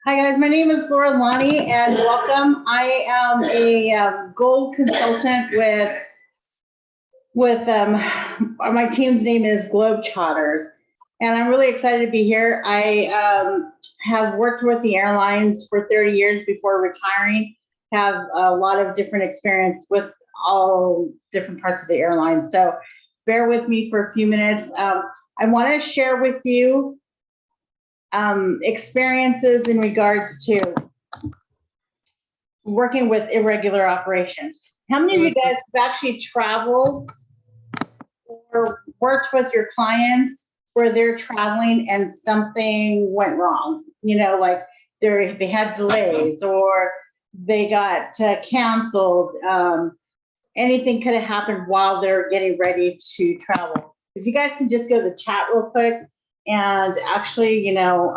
Hi guys, my name is Laura Lonnie and welcome. I am a gold consultant with my team's name is GlobeTrotters, and I'm really excited to be here. I have worked with the airlines for 30 years before retiring, have a lot of different experience with all different parts of the airline. So bear with me for a few minutes. I want to share with you experiences in regards to working with irregular operations. How many of you guys have actually traveled or worked with your clients where they're traveling and something went wrong? You know, like they had delays or they got canceled. Anything could have happened while they're getting ready to travel. If you guys can just go to the chat real quick and actually, you know,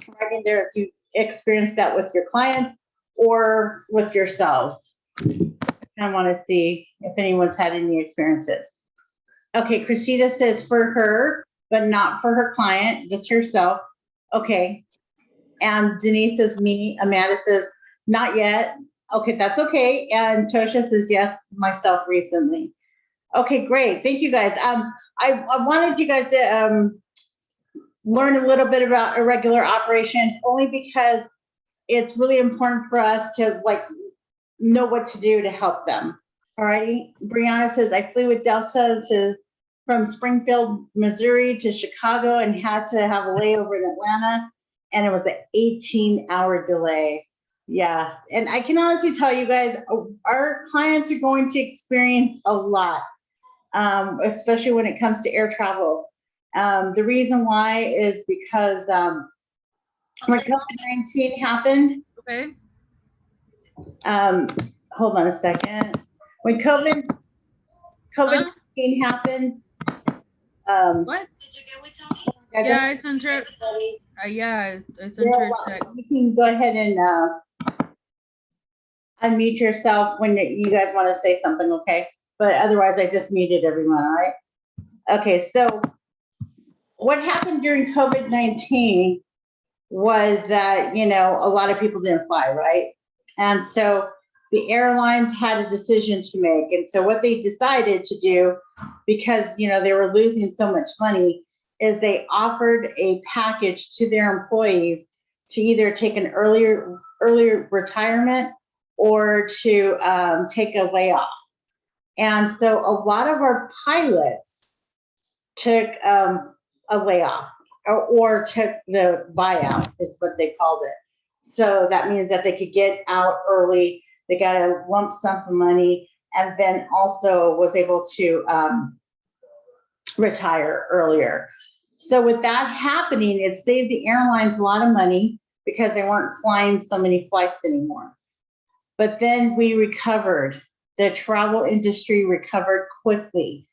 right in there if you experienced that with your clients or with yourselves. I want to see if anyone's had any experiences. Okay, Christina says for her, but not for her client, just herself. Okay. And Denise says me. Amanda says not yet. Okay, that's okay. And Tosha says yes, myself recently. Okay, great. Thank you guys. I wanted you guys to learn a little bit about irregular operations only because it's really important for us to know what to do to help them. All righty. Brianna says, I flew with Delta from Springfield, Missouri to Chicago and had to have a layover in Atlanta, and it was an 18-hour delay. Yes. And I can honestly tell you guys, our clients are going to experience a lot, especially when it comes to air travel. The reason why is because when COVID-19 happened, okay. Hold on a second. When COVID-19 happened, what? Did you get with Tony? Yeah, I sent her. Yeah, I sent her a text. You can go ahead and unmute yourself when you guys want to say something, okay? But otherwise, I just muted everyone, all right? Okay, so what happened during COVID-19 was that, you know, a lot of people didn't fly, right? And so the airlines had a decision to make. And so what they decided to do, because, you know, they were losing so much money, is they offered a package to their employees to either take an earlier retirement or to take a layoff. And so a lot of our pilots took a layoff or took the buyout is what they called it. So that means that they could get out early. They got a lump sum of money and then also was able to retire earlier. So with that happening, it saved the airlines a lot of money because they weren't flying so many flights anymore. But then we recovered. The travel industry recovered quickly.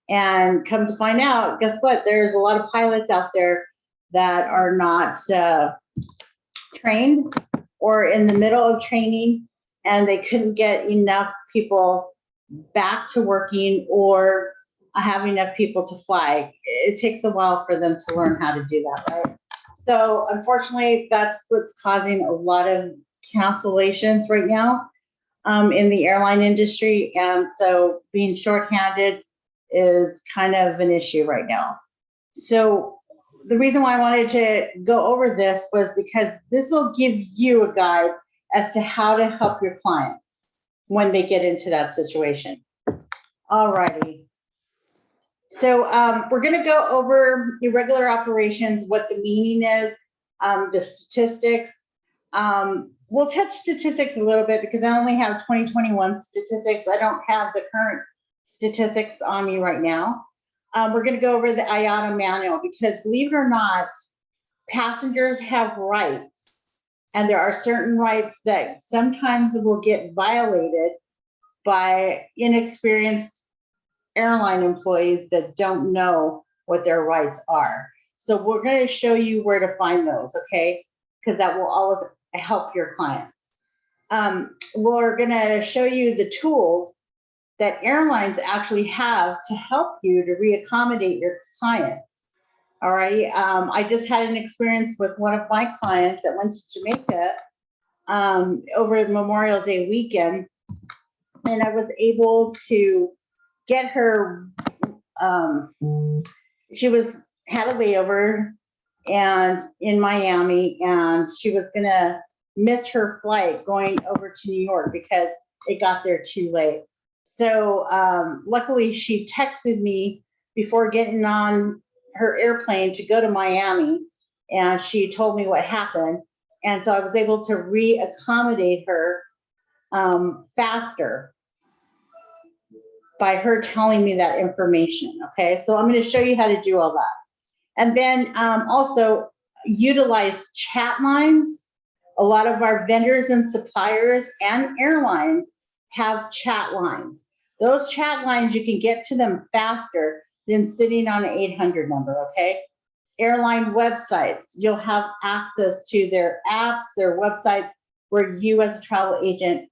And come to find out, guess what? There's a lot of pilots out there that are not trained or in the middle of training, and they couldn't get enough people back to working or have enough people to fly. It takes a while for them to learn how to do that, right? So unfortunately, that's what's causing a lot of cancellations right now in the airline industry. And so being shorthanded is kind of an issue right now. So the reason why I wanted to go over this was because this will give you a guide as to how to help your clients when they get into that situation. All righty. So we're going to go over irregular operations, what the meaning is, the statistics. We'll touch statistics a little bit because I only have 2021 statistics. I don't have the current statistics on me right now. We're going to go over the IATA manual because, believe it or not, passengers have rights, and there are certain rights that sometimes will get violated by inexperienced airline employees that don't know what their rights are. So we're going to show you where to find those, okay? Because that will always help your clients. We're going to show you the tools that airlines actually have to help you to reaccommodate your clients. All right. I just had an experience with one of my clients that went to Jamaica over Memorial Day weekend, and I was able to get her. She had a layover and in Miami, and she was gonna miss her flight going over to New York because it got there too late. So luckily, she texted me before getting on her airplane to go to Miami, and she told me what happened. And so I was able to reaccommodate her faster by her telling me that information. Okay, so I'm going to show you how to do all that. And then also utilize chat lines. A lot of our vendors and suppliers and airlines have chat lines. Those chat lines, you can get to them faster than sitting on an 800 number, okay? Airline websites, you'll have access to their apps, their websites, where you as a travel agent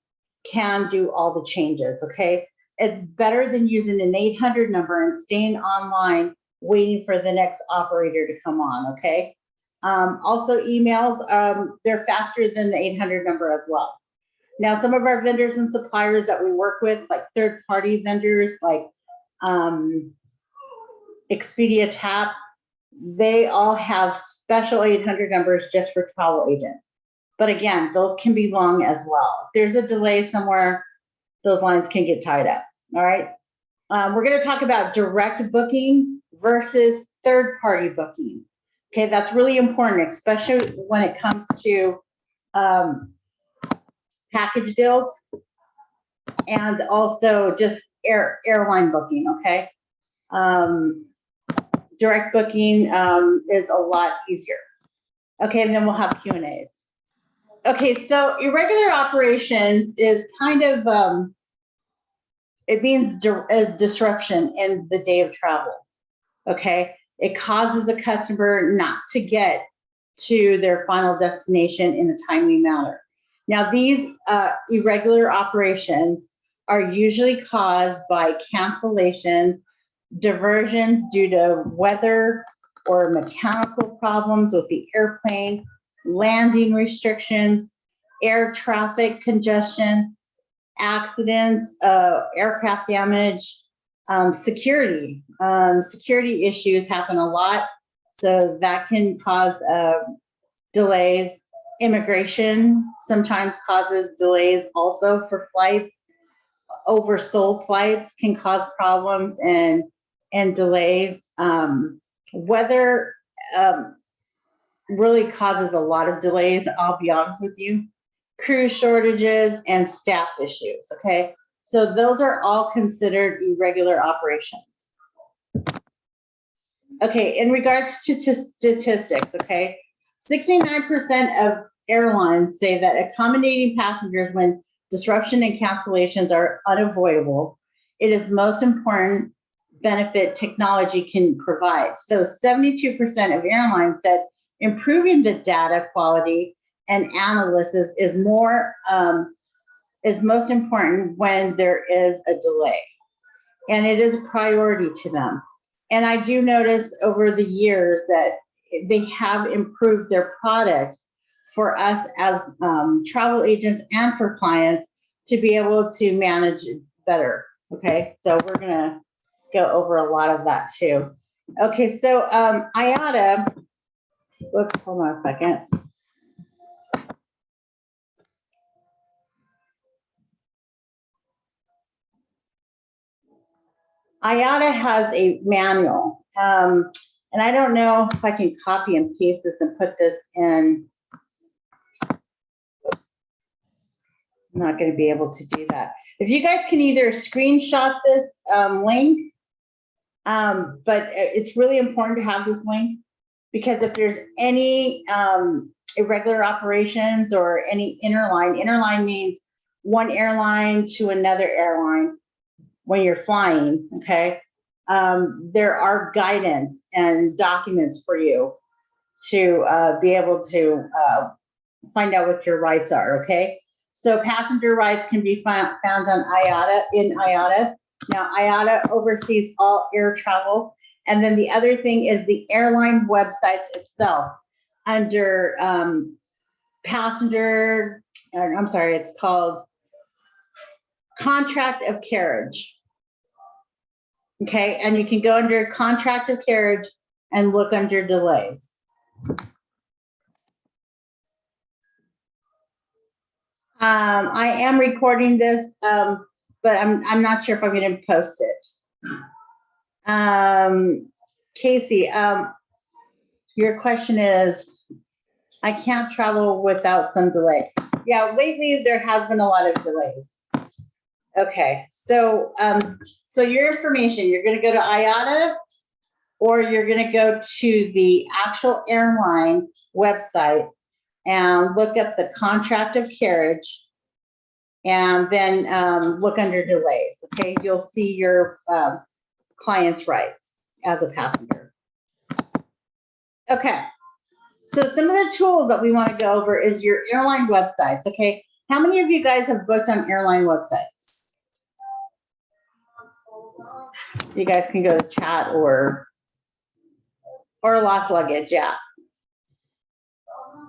can do all the changes, okay? It's better than using an 800 number and staying online waiting for the next operator to come on, okay? Also emails, they're faster than the 800 number as well. Now, some of our vendors and suppliers that we work with, like third-party vendors, like Expedia Tap, they all have special 800 numbers just for travel agents. But again, those can be long as well. If there's a delay somewhere, those lines can get tied up, all right? We're gonna talk about direct booking versus third-party booking. Okay, that's really important, especially when it comes to package deals and also just airline booking, okay? Direct booking is a lot easier. Okay, and then we'll have Q&As. Okay, so irregular operations is kind of, it means a disruption in the day of travel, okay? It causes a customer not to get to their final destination in a timely manner. Now, these irregular operations are usually caused by cancellations, diversions due to weather or mechanical problems with the airplane, landing restrictions, air traffic congestion, accidents, aircraft damage, security. Security issues happen a lot, so that can cause delays. Immigration sometimes causes delays also for flights. Oversold flights can cause problems and delays. Weather really causes a lot of delays, I'll be honest with you. Crew shortages and staff issues, okay? So those are all considered irregular operations. Okay, in regards to statistics, okay? 69% of airlines say that accommodating passengers when disruption and cancellations are unavoidable. It is most important benefit technology can provide. So 72% of airlines said improving the data quality and analysis is most important when there is a delay, and it is a priority to them. And I do notice over the years that they have improved their product for us as travel agents and for clients to be able to manage it better. Okay, so we're gonna go over a lot of that too. Okay, so IATA, whoops, hold on a second. IATA has a manual, and I don't know if I can copy and paste this and put this in. I'm not going to be able to do that. If you guys can either screenshot this link, but it's really important to have this link, because if there's any irregular operations or any interline means one airline to another airline when you're flying, okay? There are guidance and documents for you to be able to find out what your rights are, okay? So passenger rights can be found on IATA, in IATA. Now, IATA oversees all air travel And then the other thing is the airline websites itself under passenger, I'm sorry, it's called contract of carriage. Okay, and you can go under contract of carriage and look under delays. I am recording this, but I'm not sure if I'm going to post it. Casey, your question is, I can't travel without some delay. Yeah, lately there has been a lot of delays. Okay, so so your information, you're going to go to IATA, or you're going to go to the actual airline website and look up the contract of carriage, and then look under delays. Okay, you'll see your client's rights as a passenger. Okay, so some of the tools that we want to go over is your airline websites. Okay, how many of you guys have booked on airline websites? You guys can go to chat or lost luggage, yeah.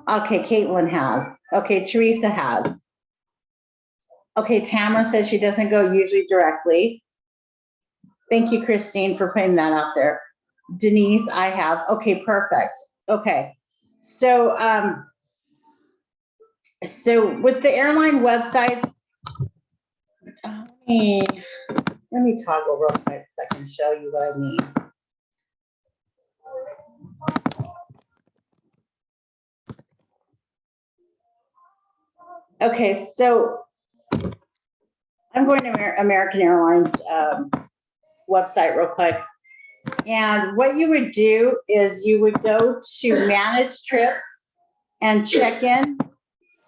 Okay, Caitlin has. Okay, Teresa has. Okay, Tamara says she doesn't go usually directly. Thank you, Christine, for putting that out there. Denise, I have. Okay, perfect. Okay, so so with the airline websites, let me toggle real quick so I can show you what I mean. Okay, so I'm going to American Airlines website real quick. And what you would do is you would go to manage trips and check in,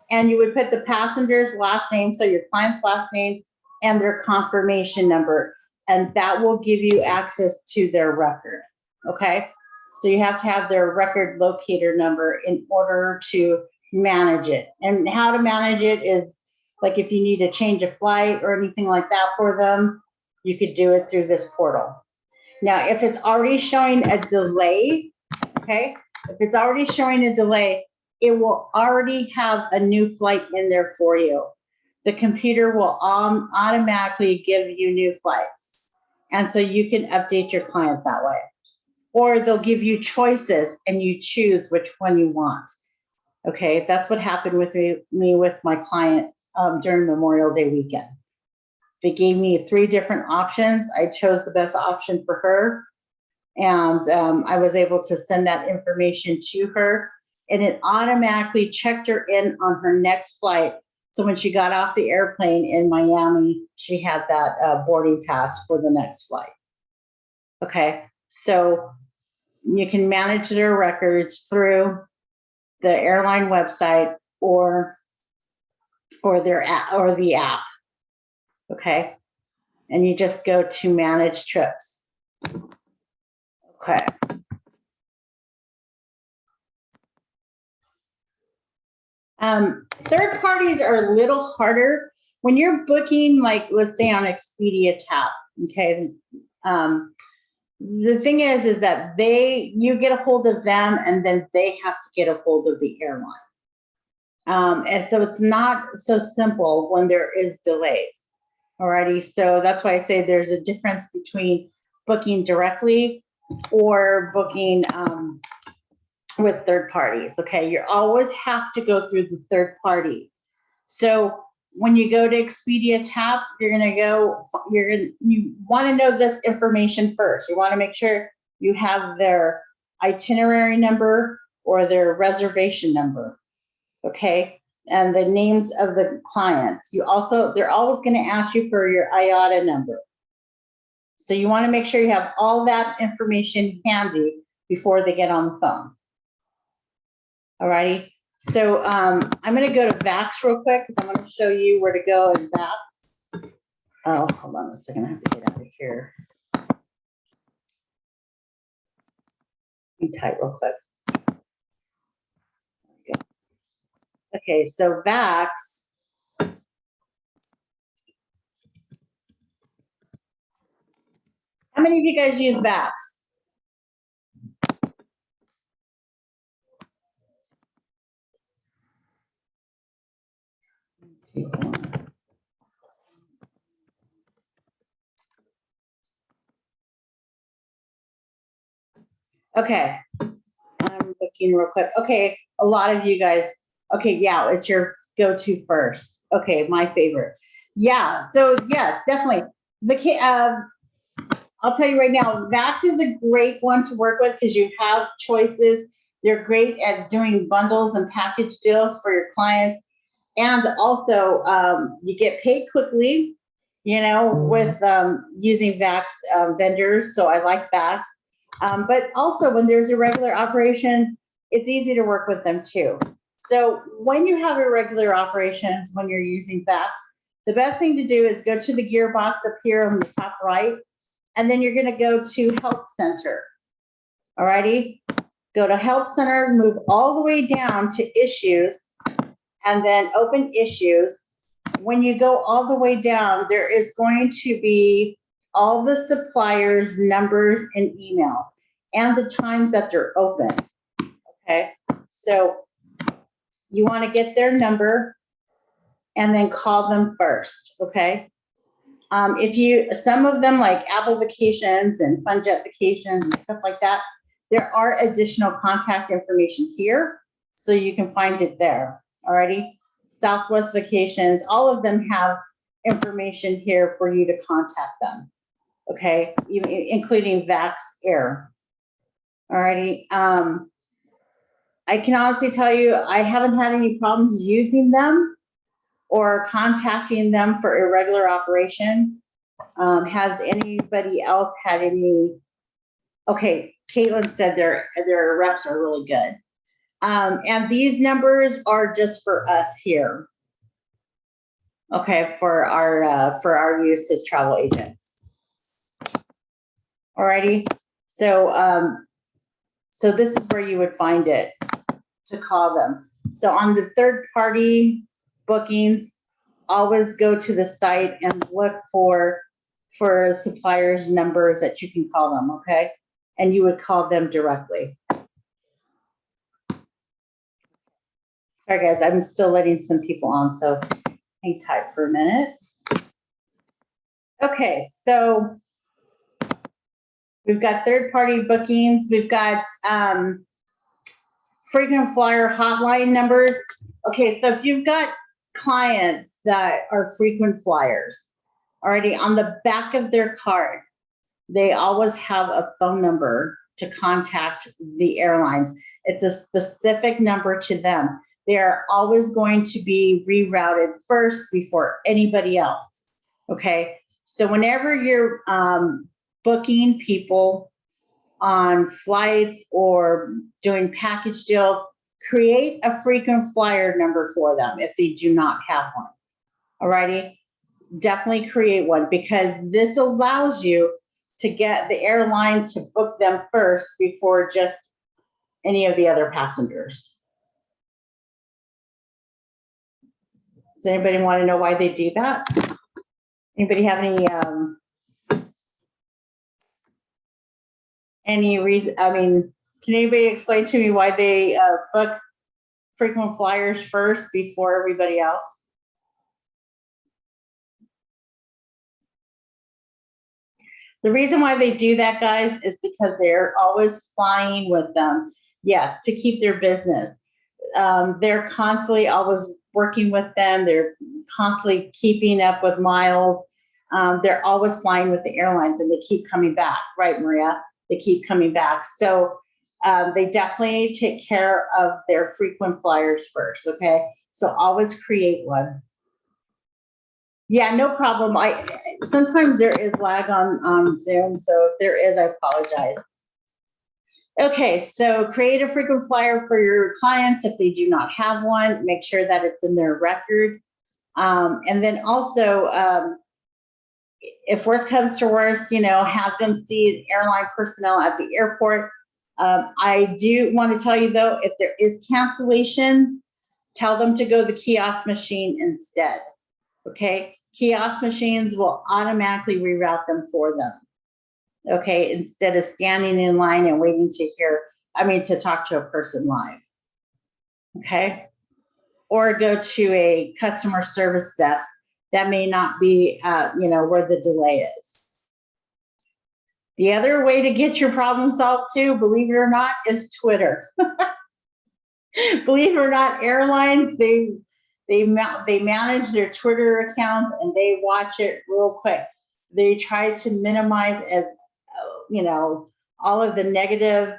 and you would put the passenger's last name, so your client's last name, and their confirmation number, and that will give you access to their record. Okay, so you have to have their record locator number in order to manage it. And how to manage it is, like, if you need to change a flight or anything like that for them, you could do it through this portal. Now, if it's already showing a delay, okay, if it's already showing a delay, it will already have a new flight in there for you. The computer will automatically give you new flights. And so you can update your client that way. Or they'll give you choices and you choose which one you want. Okay, that's what happened with me with my client during Memorial Day weekend. They gave me 3 different options. I chose the best option for her. And I was able to send that information to her, and it automatically checked her in on her next flight. So when she got off the airplane in Miami, she had that boarding pass for the next flight. Okay, so you can manage their records through the airline website or their app or the app. Okay, and you just go to manage trips. Okay. Third parties are a little harder when you're booking, like, let's say on Expedia Tap. Okay. The thing is that you get a hold of them, and then they have to get a hold of the airline. And so it's not so simple when there is delays. Alrighty. So that's why I say there's a difference between booking directly or booking with third parties. Okay, you always have to go through the third party. So when you go to Expedia Tap, you want to know this information first. You want to make sure you have their itinerary number or their reservation number. Okay, and the names of the clients. They're always going to ask you for your IATA number. So you want to make sure you have all that information handy before they get on the phone. All righty. So I'm going to go to VAX real quick because I'm going to show you where to go in VAX. Oh, hold on a second. I have to get out of here. Be tight real quick. There we go. Okay, so VAX. How many of you guys use VAX? Okay. I'm looking real quick. Okay, a lot of you guys. Okay, yeah, it's your go-to first. Okay, my favorite. Yeah, so yes, definitely. I'll tell you right now, Vax is a great one to work with because you have choices. They're great at doing bundles and package deals for your clients. And also, you get paid quickly, with using Vax vendors. So I like Vax. But also, when there's irregular operations, it's easy to work with them too. So when you have irregular operations, when you're using Vax, the best thing to do is go to the gearbox up here on the top right, and then you're going to go to Help Center. All righty, go to Help Center, move all the way down to Issues, and then Open Issues. When you go all the way down, there is going to be all the suppliers' numbers and emails and the times that they're open. Okay, so you want to get their number and then call them first. Okay, some of them like Apple Vacations and FunJet Vacations and stuff like that, there are additional contact information here, so you can find it there. Alrighty. Southwest Vacations, all of them have information here for you to contact them. Okay, even including Vax Air. Alrighty. I can honestly tell you, I haven't had any problems using them or contacting them for irregular operations. Has anybody else had any? Okay, Caitlin said their reps are really good. And these numbers are just for us here. Okay, for our use as travel agents. Alrighty, so so this is where you would find it to call them. So on the third party bookings, always go to the site and look for suppliers' numbers that you can call them. Okay, and you would call them directly. Sorry guys, I'm still letting some people on, so hang tight for a minute. Okay, so we've got third-party bookings. We've got frequent flyer hotline numbers. Okay, so if you've got clients that are frequent flyers, already on the back of their card, they always have a phone number to contact the airlines. It's a specific number to them. They are always going to be rerouted first before anybody else. Okay, so whenever you're booking people on flights or doing package deals, create a frequent flyer number for them if they do not have one. Alrighty, definitely create one because this allows you to get the airline to book them first before just any of the other passengers. Does anybody want to know why they do that? Anybody have any reason? I mean, can anybody explain to me why they book frequent flyers first before everybody else? The reason why they do that, guys, is because they're always flying with them. Yes, to keep their business. They're constantly always working with them. They're constantly keeping up with miles. They're always flying with the airlines and they keep coming back, right, Maria? They keep coming back. So they definitely take care of their frequent flyers first, okay? So always create one. Yeah, no problem. Sometimes there is lag on Zoom, so if there is, I apologize. Okay, so create a frequent flyer for your clients if they do not have one. Make sure that it's in their record. And then also, if worst comes to worst, have them see airline personnel at the airport. I do want to tell you though, if there is cancellations, tell them to go to the kiosk machine instead. Okay, kiosk machines will automatically reroute them for them. Okay, instead of standing in line and waiting to talk to a person live. Okay, or go to a customer service desk that may not be, where the delay is. The other way to get your problem solved too, believe it or not, is Twitter. Believe it or not, airlines, they manage their Twitter accounts and they watch it real quick. They try to minimize as all of the negative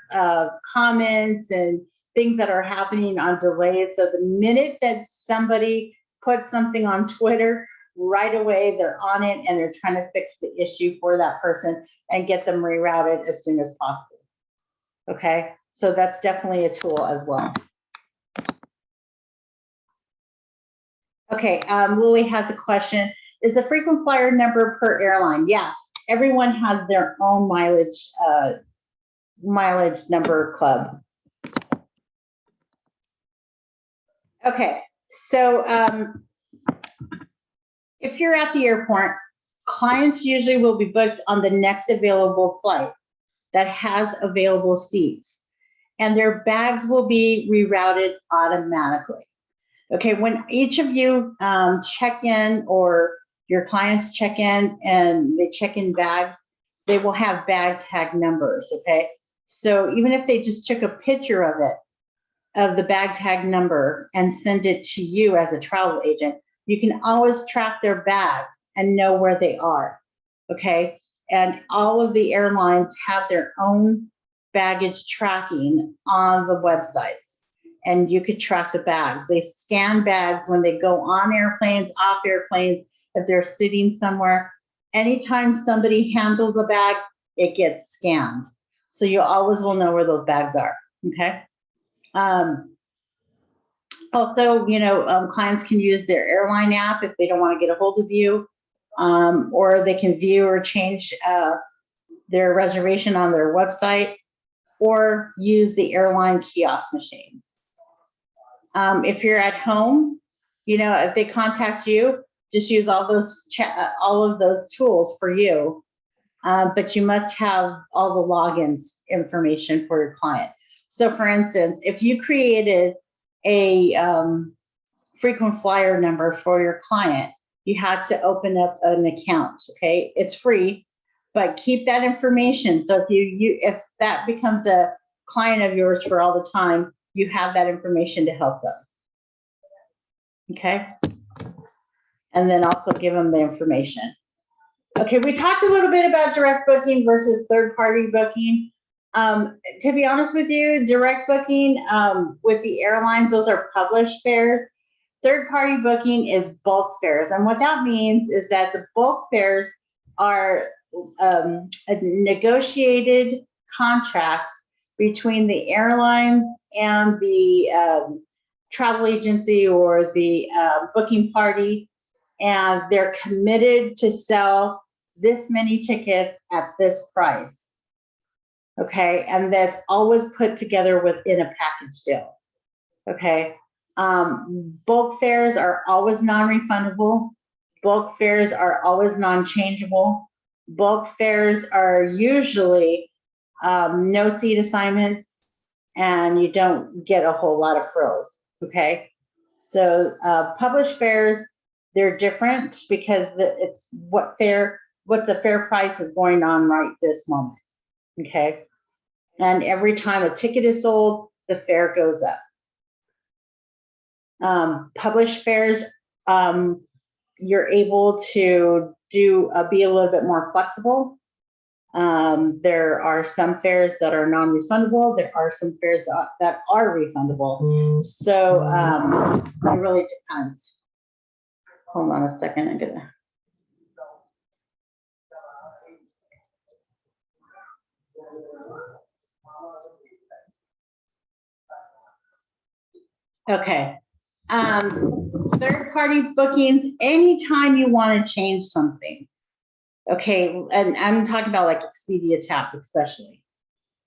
comments and things that are happening on delays. So the minute that somebody puts something on Twitter, right away they're on it and they're trying to fix the issue for that person and get them rerouted as soon as possible. Okay, so that's definitely a tool as well. Okay, Lily has a question. Is the frequent flyer number per airline? Yeah, everyone has their own mileage number club. Okay, so if you're at the airport, clients usually will be booked on the next available flight that has available seats, and their bags will be rerouted automatically. Okay, when each of you check in or your clients check in and they check in bags, they will have bag tag numbers, okay? So even if they just took a picture of it, of the bag tag number and send it to you as a travel agent, you can always track their bags and know where they are, okay? And all of the airlines have their own baggage tracking on the websites, and you could track the bags. They scan bags when they go on airplanes, off airplanes, if they're sitting somewhere. Anytime somebody handles a bag, it gets scanned. So you always will know where those bags are, okay? Also, clients can use their airline app if they don't want to get a hold of you, or they can view or change their reservation on their website, or use the airline kiosk machines. If you're at home, if they contact you, just use all of those tools for you. But you must have all the logins information for your client. So for instance, if you created a frequent flyer number for your client, you have to open up an account, okay? It's free, but keep that information. So if that becomes a client of yours for all the time, you have that information to help them, okay? And then also give them the information. Okay, we talked a little bit about direct booking versus third-party booking. To be honest with you, direct booking with the airlines, those are published fares. Third-party booking is bulk fares. And what that means is that the bulk fares are a negotiated contract between the airlines and the travel agency or the booking party, and they're committed to sell this many tickets at this price. Okay, and that's always put together within a package deal. Okay, bulk fares are always non-refundable. Bulk fares are always non-changeable. Bulk fares are usually no seat assignments, and you don't get a whole lot of frills. Okay, so published fares, they're different because it's what the fare price is going on right this moment. Okay, and every time a ticket is sold, the fare goes up. Published fares, you're able to be a little bit more flexible. There are some fares that are non-refundable. There are some fares that are refundable. So it really depends. Hold on a second, I'm gonna. Okay. Third-party bookings, anytime you want to change something. Okay, and I'm talking about like Expedia Tap especially.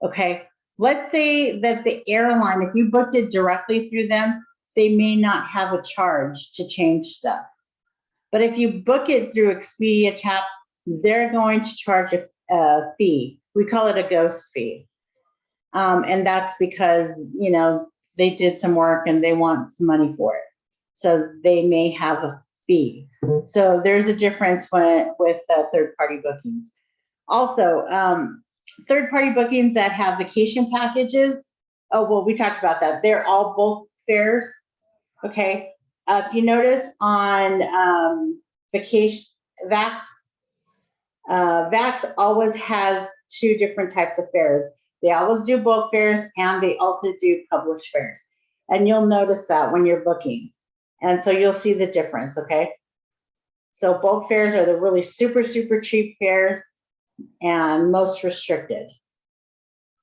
Okay, let's say that the airline, if you booked it directly through them, they may not have a charge to change stuff. But if you book it through Expedia Tap, they're going to charge a fee. We call it a ghost fee. And that's because, they did some work and they want some money for it. So they may have a fee. So there's a difference with third-party bookings. Also, third-party bookings that have vacation packages. Oh, well, we talked about that. They're all bulk fares. Okay. If you notice on vacation, Vax always has two different types of fares. They always do bulk fares and they also do published fares. And you'll notice that when you're booking. And so you'll see the difference, okay? So bulk fares are the really super, super cheap fares and most restricted,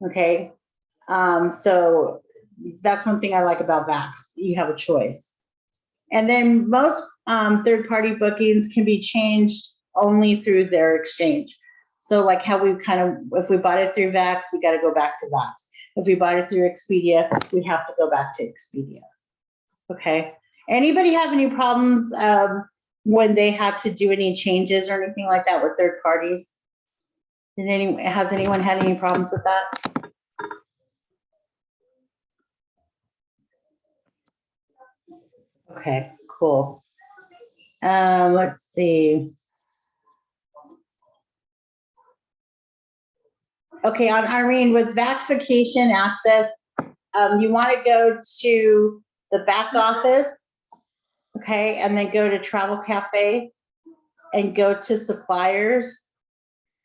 okay? So that's one thing I like about Vax. You have a choice. And then most third-party bookings can be changed only through their exchange. So like how we if we bought it through Vax, we got to go back to Vax. If we bought it through Expedia, we have to go back to Expedia. Okay. Anybody have any problems when they had to do any changes or anything like that with third parties? Has anyone had any problems with that? Okay, cool. Let's see. Okay, on Irene, with Vax Vacation Access, you want to go to the back office, okay, and then go to Travel Cafe and go to suppliers,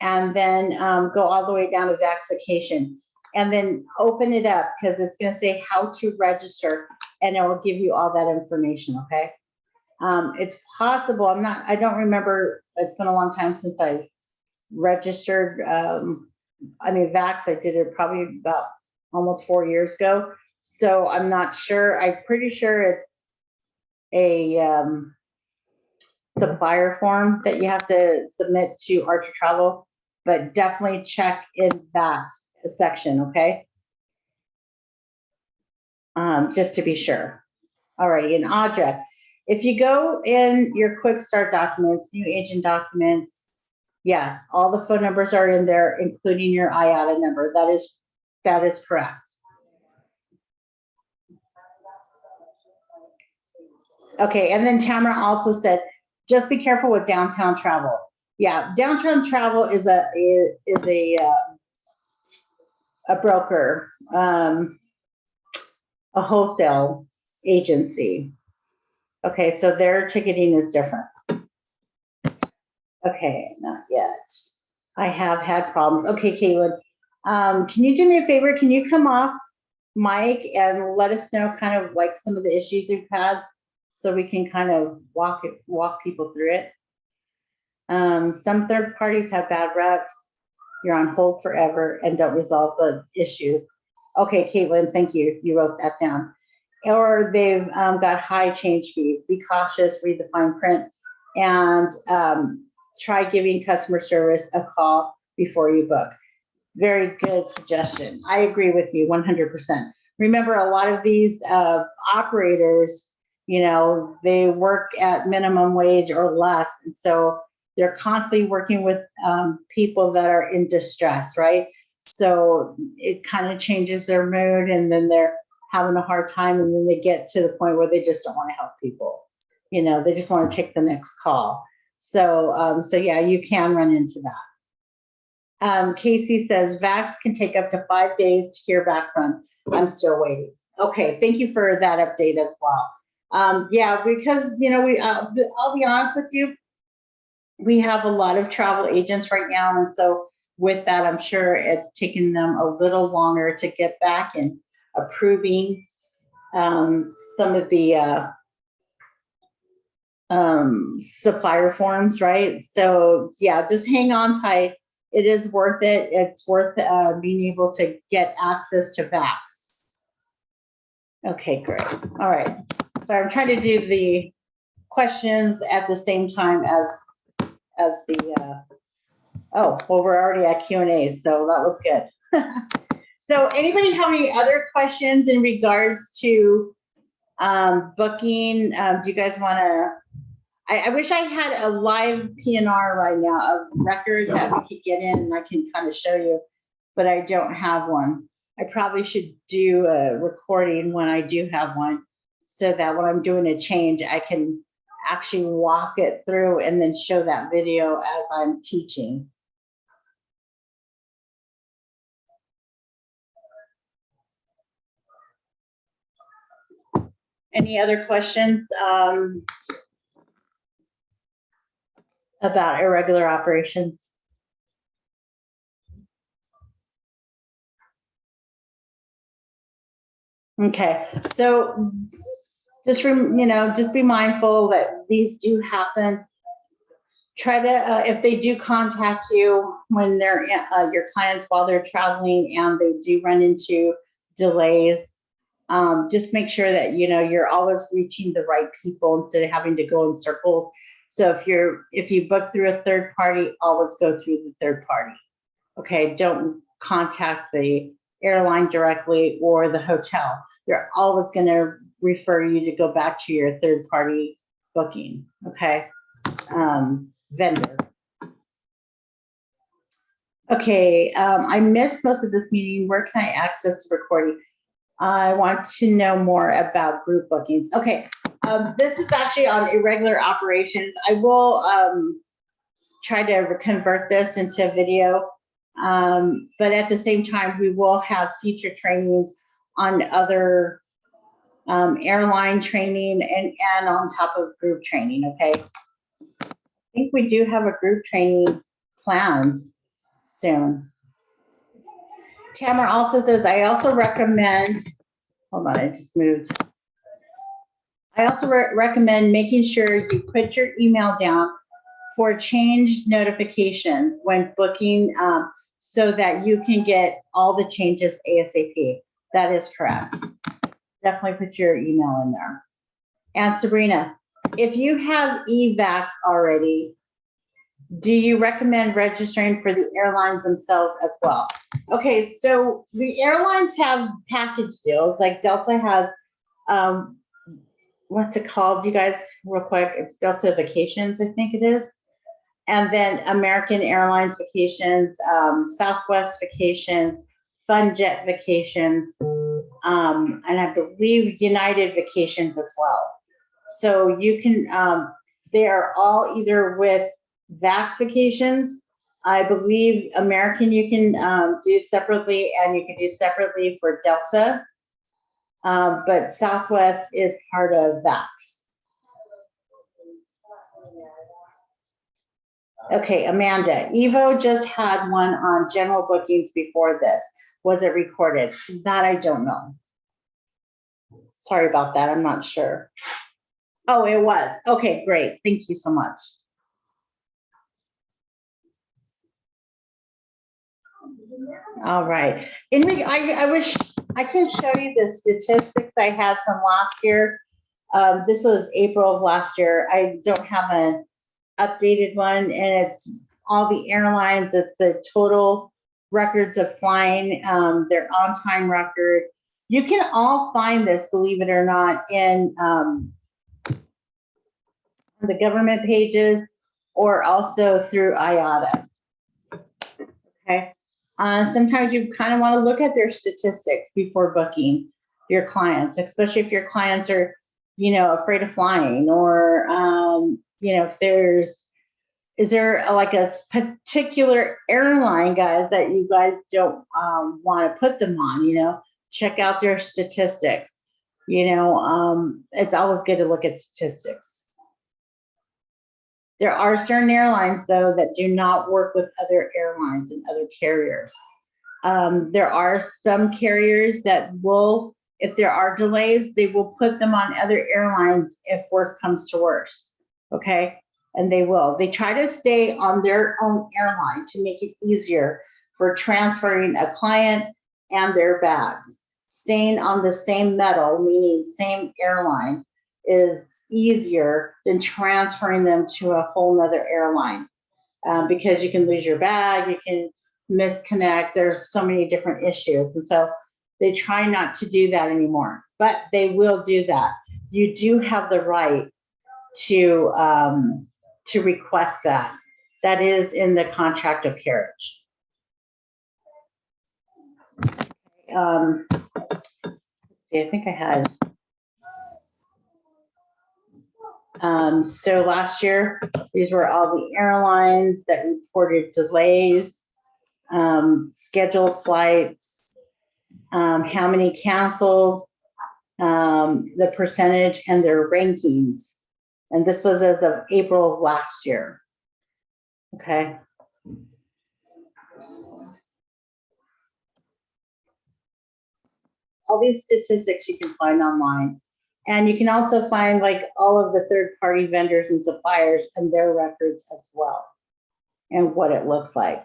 and then go all the way down to Vax Vacation, and then open it up because it's going to say how to register, and it will give you all that information, okay? It's possible, I don't remember, it's been a long time since I registered. Vax, I did it probably about almost 4 years ago. So I'm not sure. I'm pretty sure it's a supplier form that you have to submit to Archer Travel, but definitely check in that section, okay? Just to be sure. All right, and Audra, if you go in your quick start documents, new agent documents, yes, all the phone numbers are in there, including your IATA number. That is correct. Okay, and then Tamara also said, just be careful with downtown travel. Yeah, downtown travel is a broker, a wholesale agency. Okay, so their ticketing is different. Okay, not yet. I have had problems. Okay, Caitlin, can you do me a favor? Can you come off mic and let us know kind of like some of the issues you've had so we can kind of walk people through it? Some third parties have bad reps. You're on hold forever and don't resolve the issues. Okay, Caitlin, thank you. You wrote that down. Or they've got high change fees. Be cautious, read the fine print, and try giving customer service a call before you book. Very good suggestion. I agree with you 100%. Remember, a lot of these operators, they work at minimum wage or less. And so they're constantly working with people that are in distress, right? So it kind of changes their mood, and then they're having a hard time, and then they get to the point where they just don't want to help people. They just want to take the next call. So yeah, you can run into that. Casey says Vax can take up to 5 days to hear back from. I'm still waiting. Okay, thank you for that update as well. Yeah, because I'll be honest with you, we have a lot of travel agents right now, and so with that, I'm sure it's taken them a little longer to get back and approving some of the supplier forms, right? So yeah, just hang on tight. It is worth it. It's worth being able to get access to Vax. Okay, great. All right. So I'm trying to do the questions at the same time as the, oh, well, we're already at Q&A, so that was good. So anybody have any other questions in regards to booking? Do you guys want to, I wish I had a live PNR right now of records that we could get in and I can kind of show you, but I don't have one. I probably should do a recording when I do have one so that when I'm doing a change, I can actually walk it through and then show that video as I'm teaching. Any other questions about irregular operations? Okay, so just just be mindful that these do happen. Try to, if they do contact you when they're your clients while they're traveling and they do run into delays, just make sure that you're always reaching the right people instead of having to go in circles. So if you book through a third party, always go through the third party. Okay, don't contact the airline directly or the hotel. They're always going to refer you to go back to your third party booking. Okay, vendor. Okay, I missed most of this meeting. Where can I access the recording? I want to know more about group bookings. Okay, this is actually on irregular operations. I will try to convert this into video, but at the same time, we will have future trainings on other airline training and on top of group training, okay? I think we do have a group training planned soon. Tamara also says, I also recommend, hold on, I just moved. I also recommend making sure you put your email down for change notifications when booking so that you can get all the changes ASAP. That is correct. Definitely put your email in there. And Sabrina, if you have eVax already, do you recommend registering for the airlines themselves as well? Okay, so the airlines have package deals, like Delta has, what's it called, you guys, real quick? It's Delta Vacations, I think it is. And then American Airlines Vacations, Southwest Vacations, FunJet Vacations, and I believe United Vacations as well. So you can, they are all either with Vax Vacations. I believe American you can do separately, and you can do separately for Delta. But Southwest is part of Vax. Okay, Amanda, Evo just had one on general bookings before this. Was it recorded? That I don't know. Sorry about that, I'm not sure. Oh, it was. Okay, great. Thank you so much. All right. I wish I could show you the statistics I had from last year. This was April of last year. I don't have an updated one, and it's all the airlines. It's the total records of flying, their on-time record. You can all find this, believe it or not, in the government pages or also through IATA. Okay. Sometimes you kind of want to look at their statistics before booking your clients, especially if your clients are, afraid of flying, or, if is there like a particular airline, guys, that you guys don't want to put them on, check out their statistics. It's always good to look at statistics. There are certain airlines, though, that do not work with other airlines and other carriers. There are some carriers that will, if there are delays, they will put them on other airlines if worse comes to worse, okay? And they will. They try to stay on their own airline to make it easier for transferring a client and their bags. Staying on the same metal, meaning same airline, is easier than transferring them to a whole nother airline, because you can lose your bag, you can misconnect. There's so many different issues. And so they try not to do that anymore, but they will do that. You do have the right to request that. That is in the contract of carriage. Let's see, I think I had. So last year, these were all the airlines that reported delays, scheduled flights, how many canceled, the percentage and their rankings. And this was as of April of last year. Okay. All these statistics you can find online. And you can also find like all of the third-party vendors and suppliers and their records as well, and what it looks like.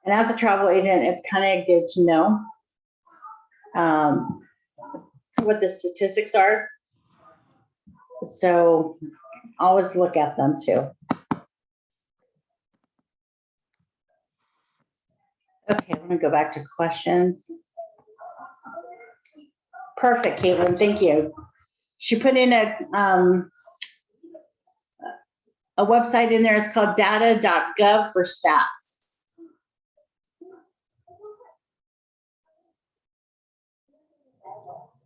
And as a travel agent, it's kind of good to know what the statistics are. So always look at them too. Okay, I'm gonna go back to questions. Perfect, Caitlin, thank you. She put in a website in there, it's called data.gov for stats.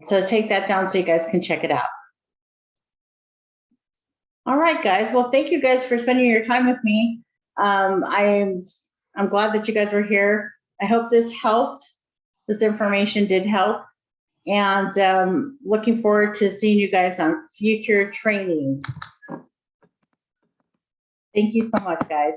So take that down so you guys can check it out. All right, guys. Well, thank you guys for spending your time with me. I'm glad that you guys were here. I hope this helped. This information did help. And looking forward to seeing you guys on future trainings. Thank you so much, guys.